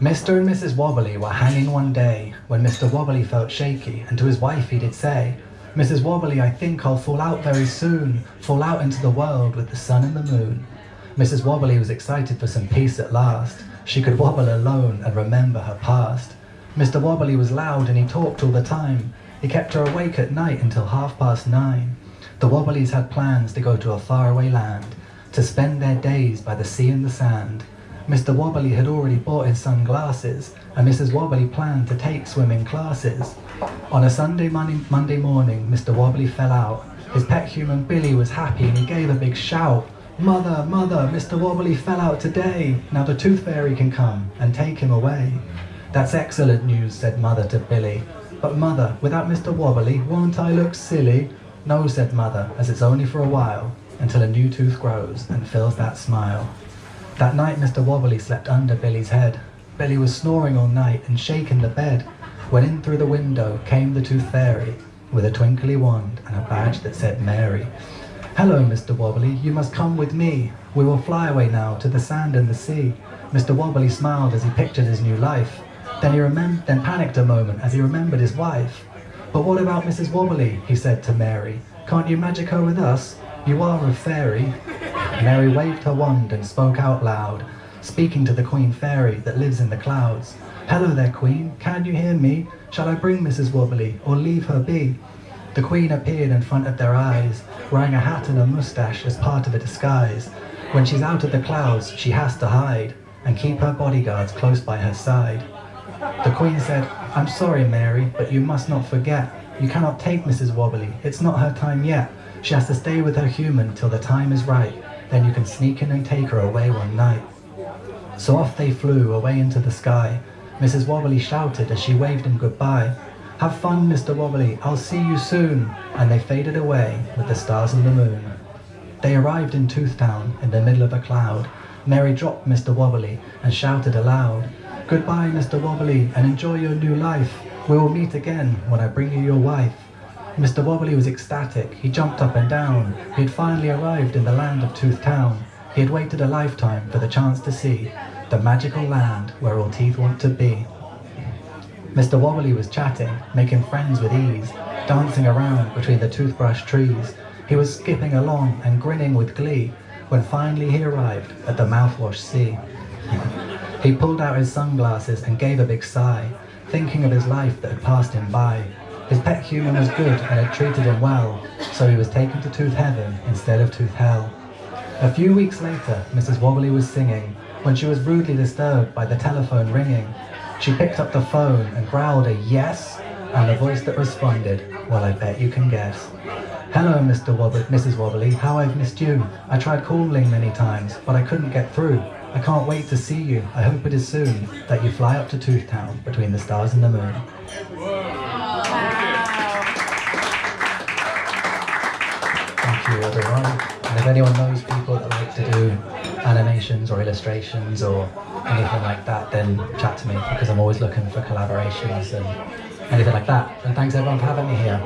Mr. and Mrs. Wobbly were hanging one day, when Mr. Wobbly felt shaky, and to his wife he did say, "Mrs. Wobbly, I think I'll fall out very soon, fall out into the world with the sun and the moon." Mrs. Wobbly was excited for some peace at last. She could wobble alone and remember her past. Mr. Wobbly was loud and he talked all the time. He kept her awake at night until 9:30. The Wobblies had plans to go to a faraway land, to spend their days by the sea and the sand. Mr. Wobbly had already bought his sunglasses, and Mrs. Wobbly planned to take swimming classes. On a Monday morning, Mr. Wobbly fell out. His pet human Billy was happy and he gave a big shout. "Mother, mother, Mr. Wobbly fell out today. Now the tooth fairy can come and take him away." "That's excellent news," said Mother to Billy. "But Mother, without Mr. Wobbly, won't I look silly?" "No," said Mother, "as it's only for a while, until a new tooth grows and fills that smile." That night Mr. Wobbly slept under Billy's head. Billy was snoring all night and shaking the bed, when in through the window came the tooth fairy, with a twinkly wand and a badge that said Mary. "Hello, Mr. Wobbly, you must come with me. We will fly away now to the sand and the sea." Mr. Wobbly smiled as he pictured his new life. Then panicked a moment as he remembered his wife. "But what about Mrs. Wobbly?" he said to Mary. "Can't you magic her with us? You are a fairy." Mary waved her wand and spoke out loud, speaking to the Queen Fairy that lives in the clouds. "Hello there, Queen, can you hear me? Shall I bring Mrs. Wobbly or leave her be?" The Queen appeared in front of their eyes, wearing a hat and a moustache as part of a disguise. When she's out of the clouds, she has to hide and keep her bodyguards close by her side. The Queen said, "I'm sorry, Mary, but you must not forget. You cannot take Mrs. Wobbly. It's not her time yet. She has to stay with her human till the time is right. Then you can sneak in and take her away one night." So off they flew away into the sky. Mrs. Wobbly shouted as she waved him goodbye. "Have fun, Mr. Wobbly, I'll see you soon." And they faded away with the stars and the moon. They arrived in Tooth Town in the middle of a cloud. Mary dropped Mr. Wobbly and shouted aloud, "Goodbye, Mr. Wobbly, and enjoy your new life. We will meet again when I bring you your wife." Mr. Wobbly was ecstatic. He jumped up and down. He had finally arrived in the land of Tooth Town. He had waited a lifetime for the chance to see the magical land where all teeth want to be. Mr. Wobbly was chatting, making friends with ease, dancing around between the toothbrush trees. He was skipping along and grinning with glee when finally he arrived at the mouthwash sea. He pulled out his sunglasses and gave a big sigh, thinking of his life that had passed him by. His pet human was good and had treated him well, so he was taken to Tooth Heaven instead of Tooth Hell. A few weeks later, Mrs. Wobbly was singing when she was rudely disturbed by the telephone ringing. She picked up the phone and growled a yes, and the voice that responded, "Well, I bet you can guess." "Hello, Mrs. Wobbly, how I've missed you. I tried calling many times, but I couldn't get through. I can't wait to see you. I hope it is soon that you fly up to Tooth Town between the stars and the moon." Thank you, everyone. And if anyone knows people that like to do animations or illustrations or anything like that, then chat to me, because I'm always looking for collaborations and anything like that. And thanks everyone for having me here.